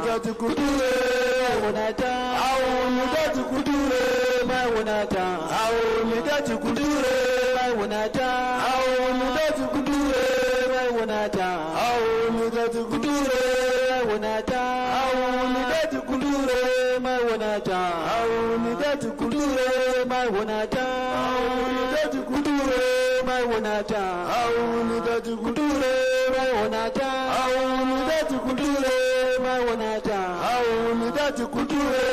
Aunidati kudure maunata. Aunidati kudure maunata. Aunidati kudure maunata. Aunidati kudure maunata. Aunidati kudure maunata. Aunidati kudure maunata. Aunidati kudure maunata. Aunidati kudure maunata. Aunidati kudure maunata. Aunidati kudure maunata. Aunidati kudure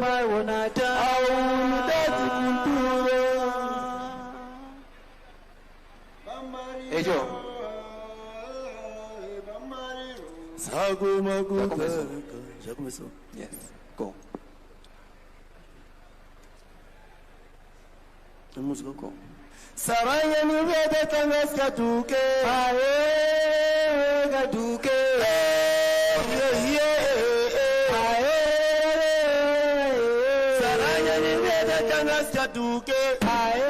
maunata. Aunidati kudure. Ejo. Sagu magu. Yes. Go. Go. Saraya ni vede kangas katuke. Ae katuke. Saraya ni vede kangas katuke. Ae.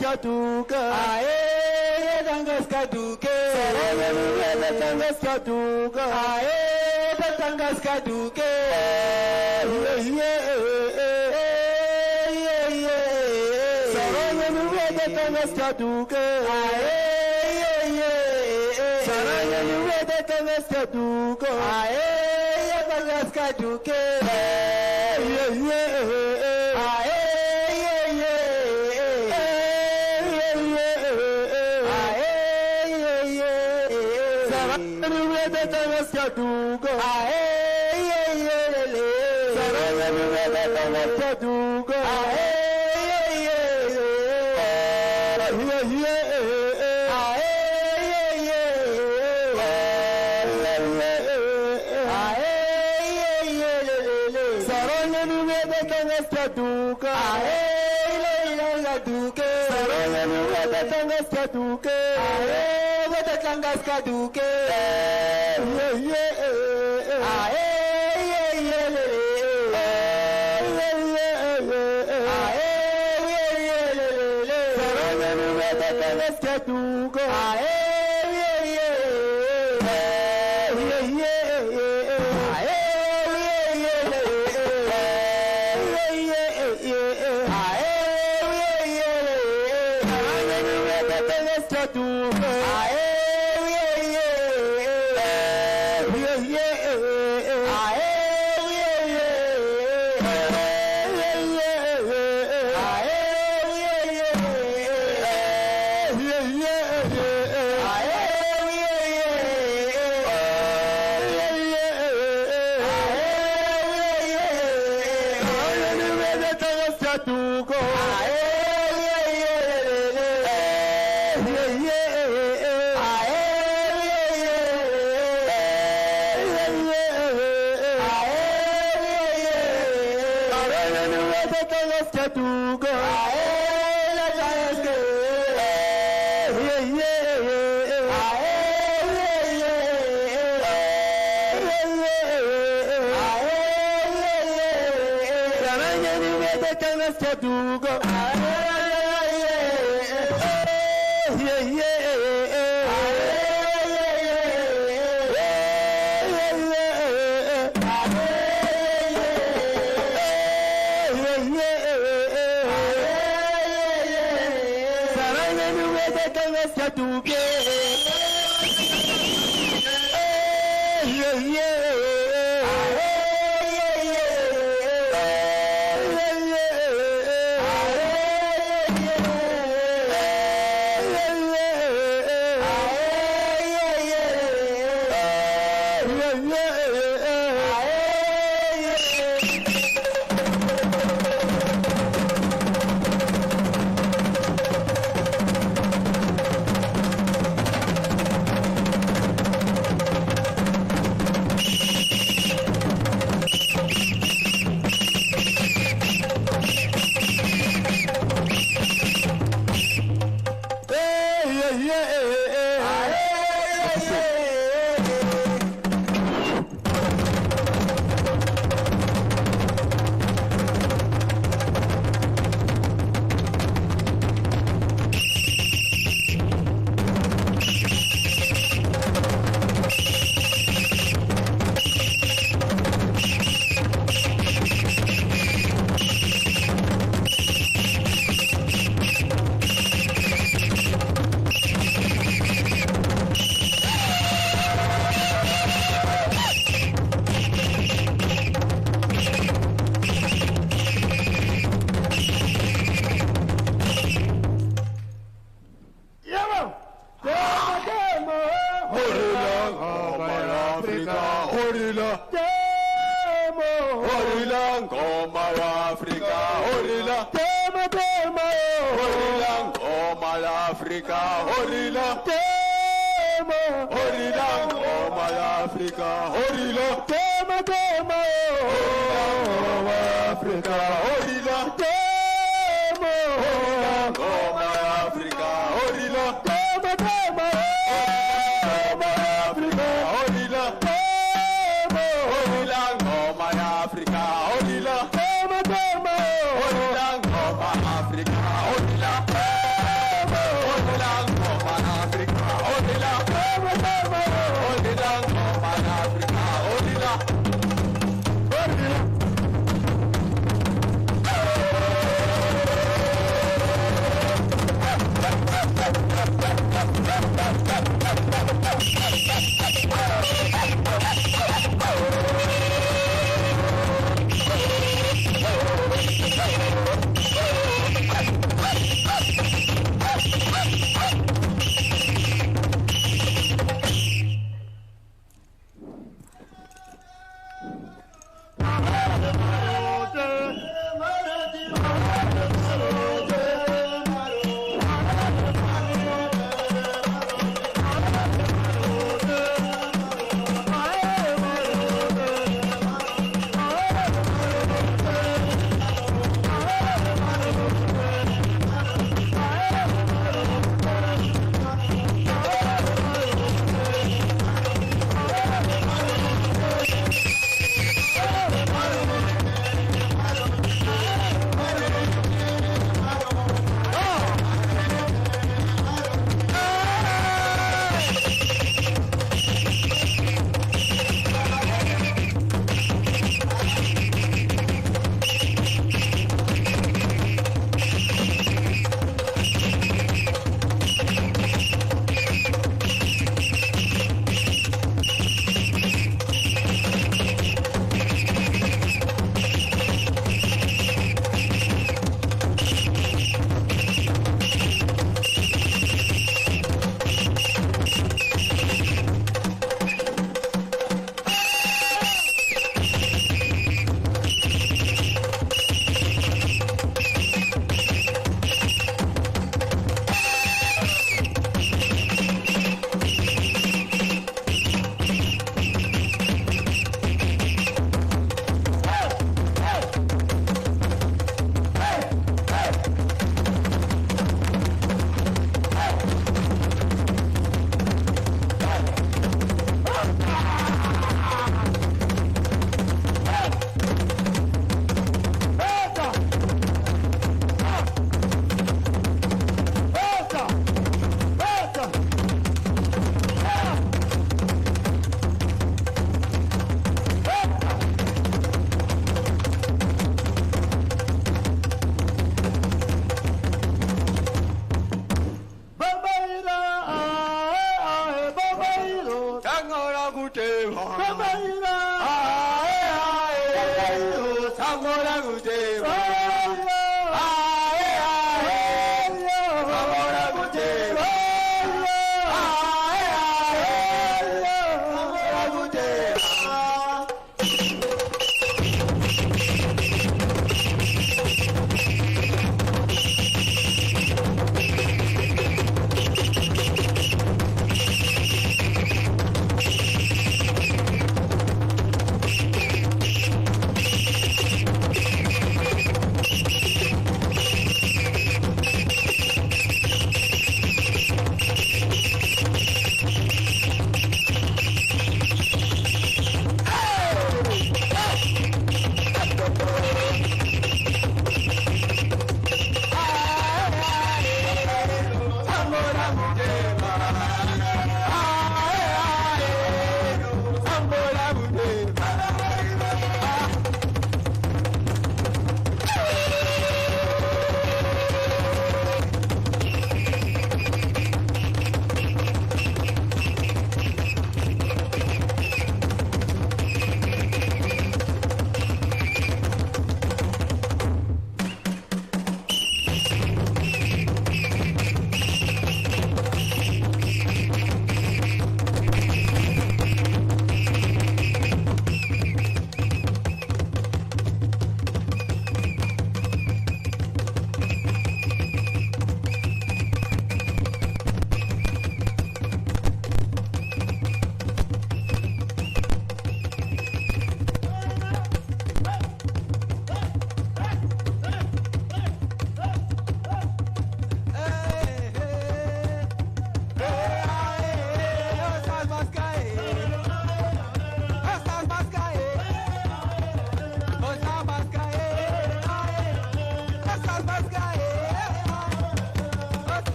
Katuka, ae, tangas katuke. Saraya nuveda tangas katuka, ae, tangas katuke. Saraya nuveda tangas katuke, ae, saraya nuveda tangas katuka, ae, tangas katuke. Katuka, ae, saraya nuveda tangas katuka, ae, saraya nuveda tangas katuka, ae, saraya nuveda tangas katuka, ae, tangas katuke. ngoma ya Afrika, horila. Tema, horila ngoma ya Afrika, horila. Tema, tema, ngoma ya Afrika, horila. Tema, ngoma ya Afrika, horila. Tema, tema, ngoma ya Afrika, horila. Tema, horila ngoma ya Afrika, horila. Tema, tema, horila ngoma ya Afrika, horila. Tema, horila ngoma ya Afrika, horila. Tema, tema, horila ngoma ya Afrika, horila. Horila.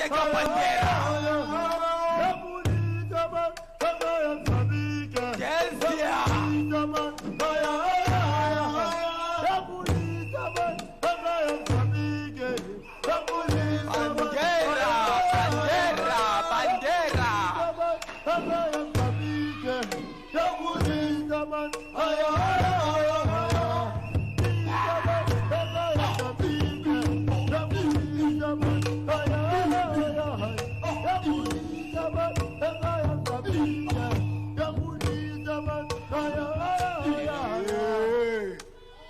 Sheka bandera.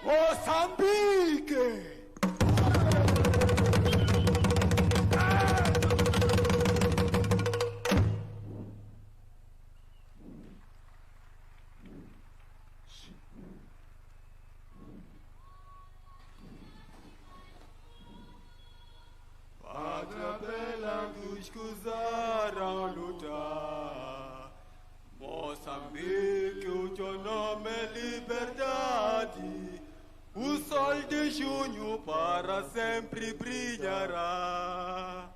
Moçambique! Pátria bela dos que usaram lutar. Moçambique, o teu nome é liberdade. O sol de junho para sempre brilhará.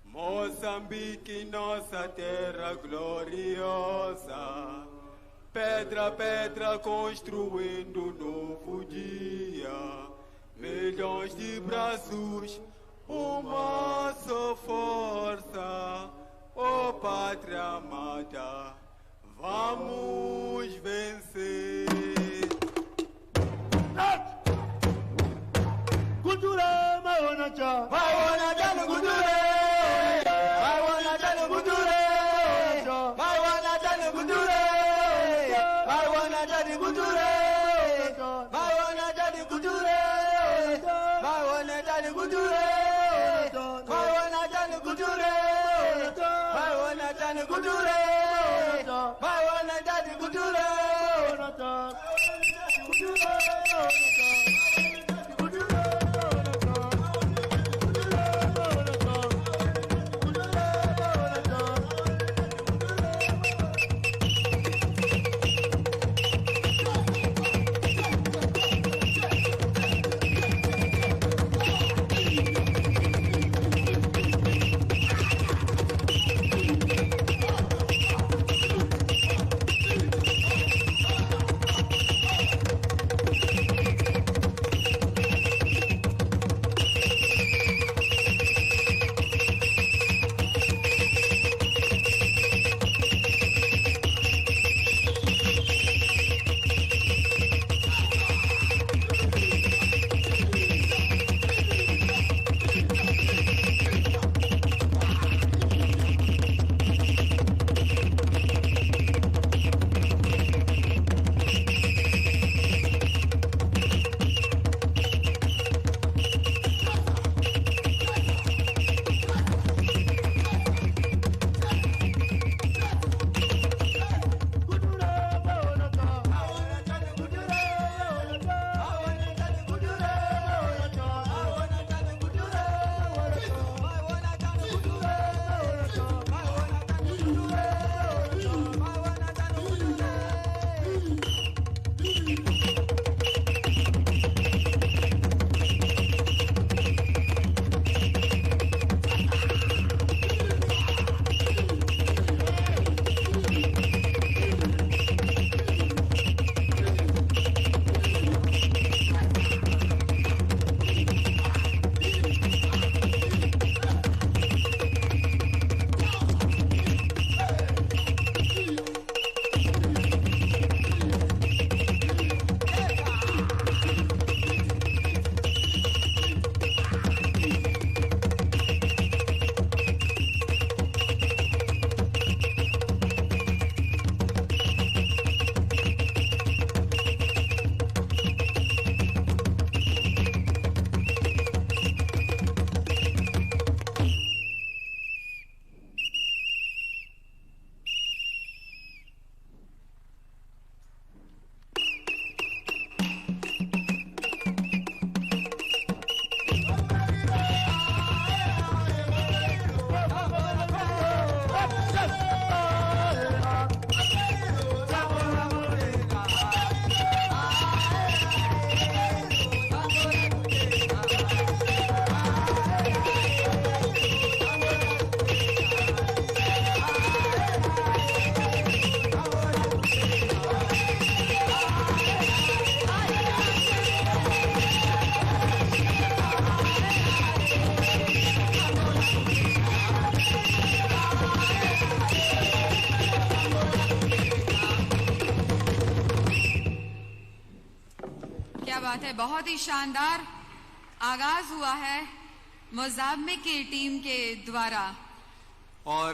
Moçambique, nossa terra gloriosa. Pedra a pedra construindo um novo dia. Milhões de braços, uma só força. Oh pátria amada, vamos vencer. Kudure, Maonaja, Maonaja, Kudure, Maonaja, Kudure, Maonaja, Kudure, Maonaja, Kudure, Maonaja, Kudure, Maonaja, Kudure, Maonaja, Kudure, Maonaja, Kudure, Maonaja, Kudure. बात है, बहुत ही शानदार आगाज हुआ है मोजाम्बिक की टीम के द्वारा। और